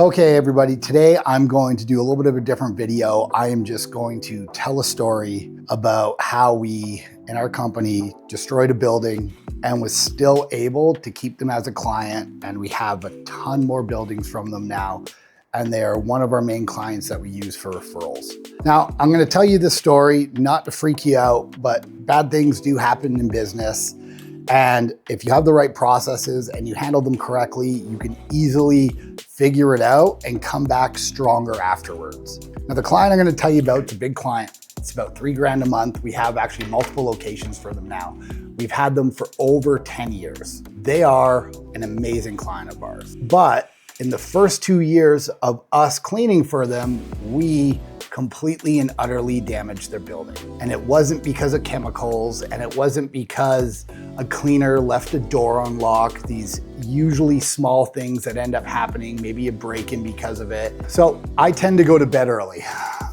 Okay, everybody, today I'm going to do a little bit of a different video. I am just going to tell a story about how we, in our company, destroyed a building and was still able to keep them as a client. And we have a ton more buildings from them now. And they're one of our main clients that we use for referrals. Now, I'm gonna tell you this story, not to freak you out, but bad things do happen in business. And if you have the right processes and you handle them correctly, you can easily figure it out and come back stronger afterwards. Now, the client I'm gonna tell you about, it's a big client. It's about $3,000 a month. We have actually multiple locations for them now. We've had them for over 10 years. They are an amazing client of ours. But in the first 2 years of us cleaning for them, we completely and utterly damaged their building. And it wasn't because of chemicals, and it wasn't because a cleaner left a door unlocked, these usually small things that end up happening, maybe a break-in because of it. So I tend to go to bed early.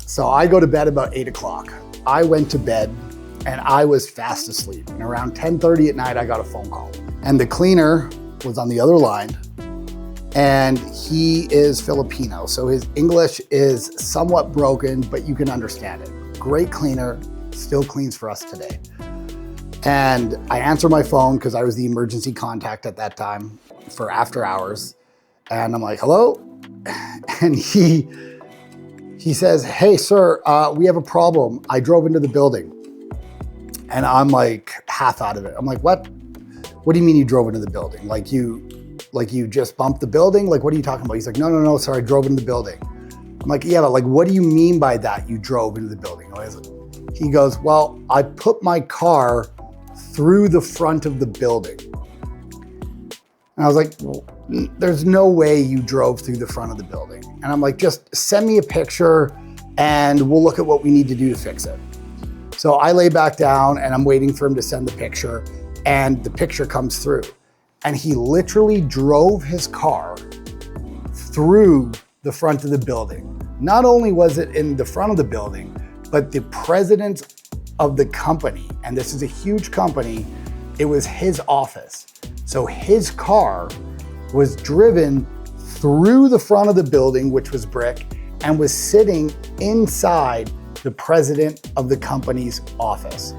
So I go to bed about 8 o'clock. I went to bed and I was fast asleep. And around 10:30 at night, I got a phone call. And the cleaner was on the other line. And he is Filipino, so his English is somewhat broken, but you can understand it. Great cleaner, still cleans for us today. And I answer my phone because I was the emergency contact at that time for after hours. And I'm like, hello? And he says, hey, sir, we have a problem. I drove into the building. And I'm like half out of it. I'm like, what? What do you mean you drove into the building? Like you just bumped the building? Like, what are you talking about? He's like, no, sorry, I drove into the building. I'm like, yeah, but like, what do you mean by that? You drove into the building? He goes, well, I put my car through the front of the building. And I was like, well, there's no way you drove through the front of the building. And I'm like, just send me a picture and we'll look at what we need to do to fix it. So I lay back down and I'm waiting for him to send the picture, and the picture comes through. And he literally drove his car through the front of the building. Not only was it in the front of the building, but the president of the company, and this is a huge company, it was his office. So his car was driven through the front of the building, which was brick, and was sitting inside the president of the company's office.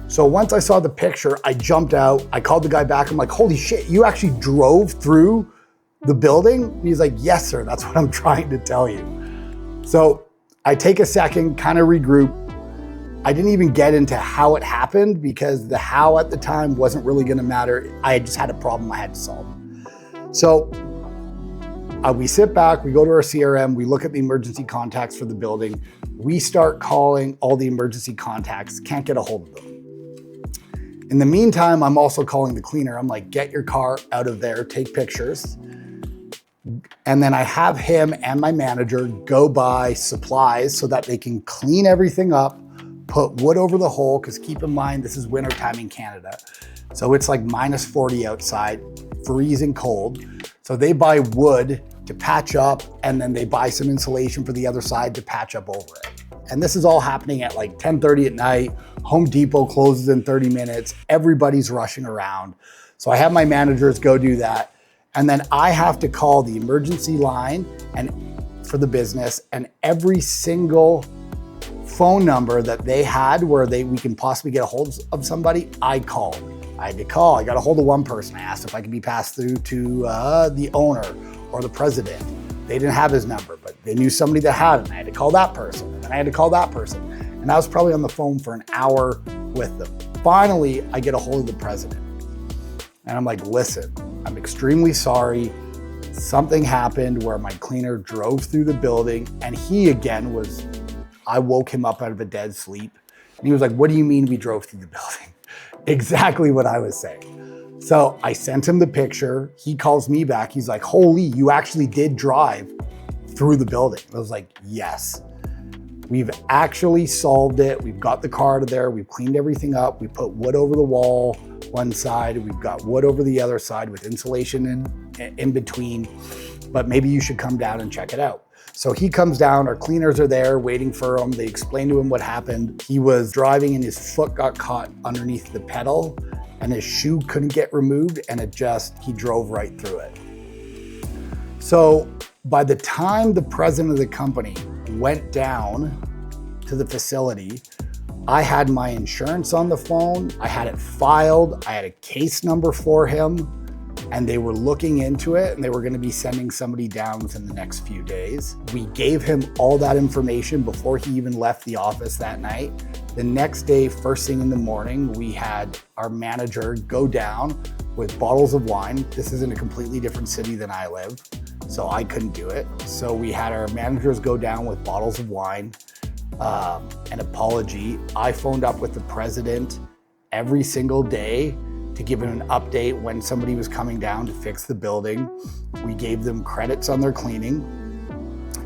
So once I saw the picture, I jumped out, I called the guy back, I'm like, holy shit, you actually drove through the building? And he's like, yes, sir, that's what I'm trying to tell you. So I take a second, kind of regroup. I didn't even get into how it happened because the how at the time wasn't really gonna matter. I just had a problem I had to solve. So we sit back, we go to our CRM, we look at the emergency contacts for the building. We start calling all the emergency contacts, can't get a hold of them. In the meantime, I'm also calling the cleaner. I'm like, get your car out of there, take pictures. And then I have him and my manager go buy supplies so that they can clean everything up, put wood over the hole, because keep in mind, this is wintertime in Canada. So it's like -40 outside, freezing cold. So they buy wood to patch up, and then they buy some insulation for the other side to patch up over it. And this is all happening at like 10:30 at night. Home Depot closes in 30 minutes. Everybody's rushing around. So I have my managers go do that. And then I have to call the emergency line and for the business, and every single phone number that they had where we can possibly get a hold of somebody, I called. I had to call. I got a hold of one person. I asked if I could be passed through to the owner or the president. They didn't have his number, but they knew somebody that had it. And I had to call that person, and then I had to call that person. And I was probably on the phone for an hour with them. Finally, I get a hold of the president. And I'm like, listen, I'm extremely sorry. Something happened where my cleaner drove through the building, and he again I woke him up out of a dead sleep. And he was like, what do you mean we drove through the building? Exactly what I was saying. So I sent him the picture. He calls me back. He's like, holy, you actually did drive through the building. I was like, yes. We've actually solved it. We've got the car out of there. We've cleaned everything up. We put wood over the wall one side. We've got wood over the other side with insulation in between. But maybe you should come down and check it out. So he comes down, our cleaners are there waiting for him. They explain to him what happened. He was driving and his foot got caught underneath the pedal and his shoe couldn't get removed, and he drove right through it. So by the time the president of the company went down to the facility, I had my insurance on the phone, I had it filed, I had a case number for him, and they were looking into it, and they were gonna be sending somebody down within the next few days. We gave him all that information before he even left the office that night. The next day, first thing in the morning, we had our manager go down with bottles of wine. This is in a completely different city than I live, so I couldn't do it. So we had our managers go down with bottles of wine, an apology. I phoned up with the president every single day to give him an update when somebody was coming down to fix the building. We gave them credits on their cleaning.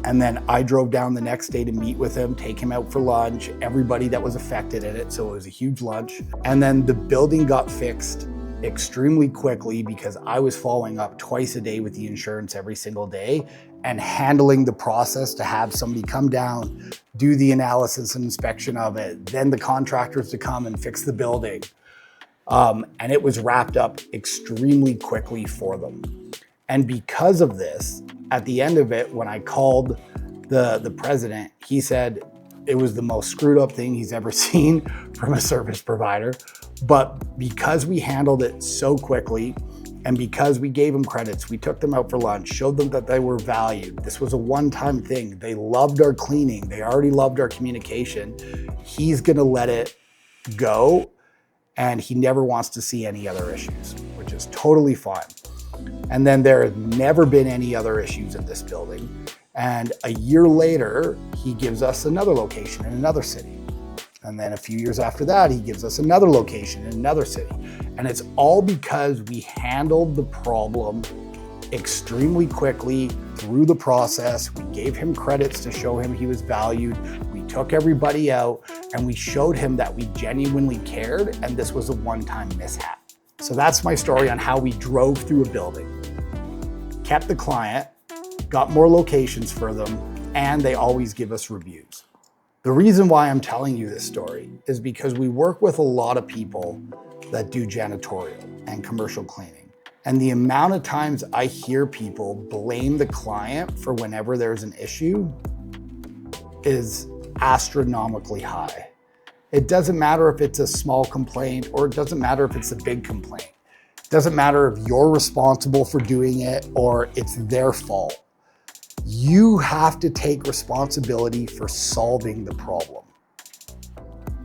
And then I drove down the next day to meet with him, take him out for lunch, everybody that was affected in it. So it was a huge lunch. And then the building got fixed extremely quickly because I was following up twice a day with the insurance every single day and handling the process to have somebody come down, do the analysis and inspection of it, then the contractors to come and fix the building. And it was wrapped up extremely quickly for them. And because of this, at the end of it, when I called the president, he said it was the most screwed up thing he's ever seen from a service provider. But because we handled it so quickly, and because we gave them credits, we took them out for lunch, showed them that they were valued. This was a one-time thing. They loved our cleaning. They already loved our communication. He's gonna let it go, and he never wants to see any other issues, which is totally fine. And then there have never been any other issues in this building. And a year later, he gives us another location in another city. And then a few years after that, he gives us another location in another city. And it's all because we handled the problem extremely quickly through the process. We gave him credits to show him he was valued. We took everybody out and we showed him that we genuinely cared, and this was a one-time mishap. So that's my story on how we drove through a building, kept the client, got more locations for them, and they always give us reviews. The reason why I'm telling you this story is because we work with a lot of people that do janitorial and commercial cleaning. And the amount of times I hear people blame the client for whenever there's an issue is astronomically high. It doesn't matter if it's a small complaint or it doesn't matter if it's a big complaint. It doesn't matter if you're responsible for doing it or it's their fault. You have to take responsibility for solving the problem.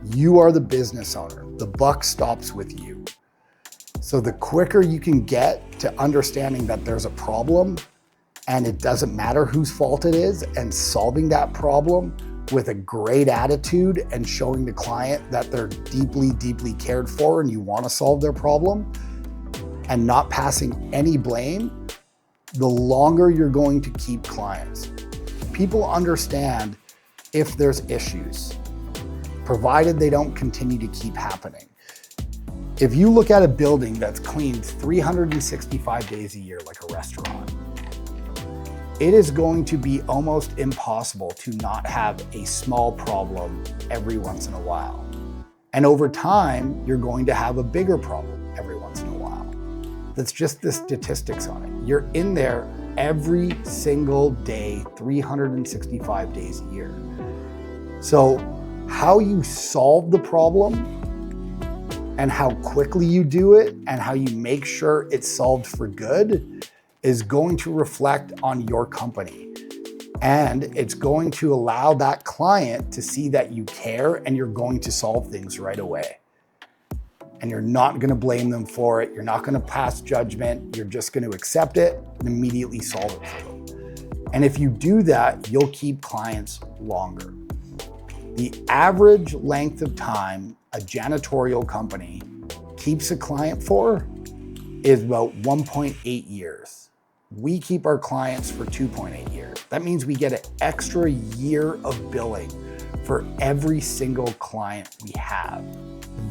You are the business owner. The buck stops with you. So the quicker you can get to understanding that there's a problem and it doesn't matter whose fault it is, and solving that problem with a great attitude and showing the client that they're deeply, deeply cared for and you want to solve their problem and not passing any blame, the longer you're going to keep clients. People understand if there's issues, provided they don't continue to keep happening. If you look at a building that's cleaned 365 days a year, like a restaurant, it is going to be almost impossible to not have a small problem every once in a while. And over time, you're going to have a bigger problem every once in a while. That's just the statistics on it. You're in there every single day, 365 days a year. So how you solve the problem and how quickly you do it and how you make sure it's solved for good is going to reflect on your company. And it's going to allow that client to see that you care and you're going to solve things right away. And you're not gonna blame them for it. You're not gonna pass judgment. You're just gonna accept it and immediately solve it for them. And if you do that, you'll keep clients longer. The average length of time a janitorial company keeps a client for is about 1.8 years. We keep our clients for 2.8 years. That means we get an extra year of billing for every single client we have.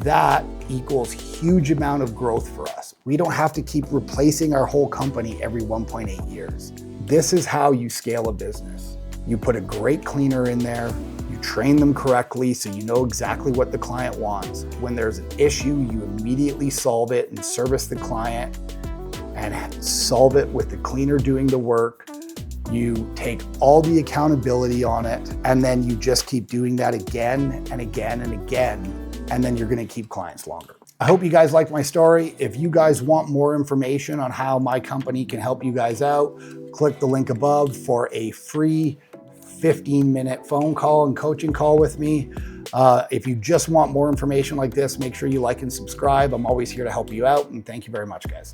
That equals huge amount of growth for us. We don't have to keep replacing our whole company every 1.8 years. This is how you scale a business. You put a great cleaner in there, you train them correctly so you know exactly what the client wants. When there's an issue, you immediately solve it and service the client. and solve it with the cleaner doing the work. You take all the accountability on it, and then you just keep doing that again and again and again, and then you're gonna keep clients longer. I hope you guys liked my story. If you guys want more information on how my company can help you guys out, click the link above for a free 15-minute phone call and coaching call with me. If you just want more information like this, make sure you like and subscribe. I'm always here to help you out, and thank you very much, guys.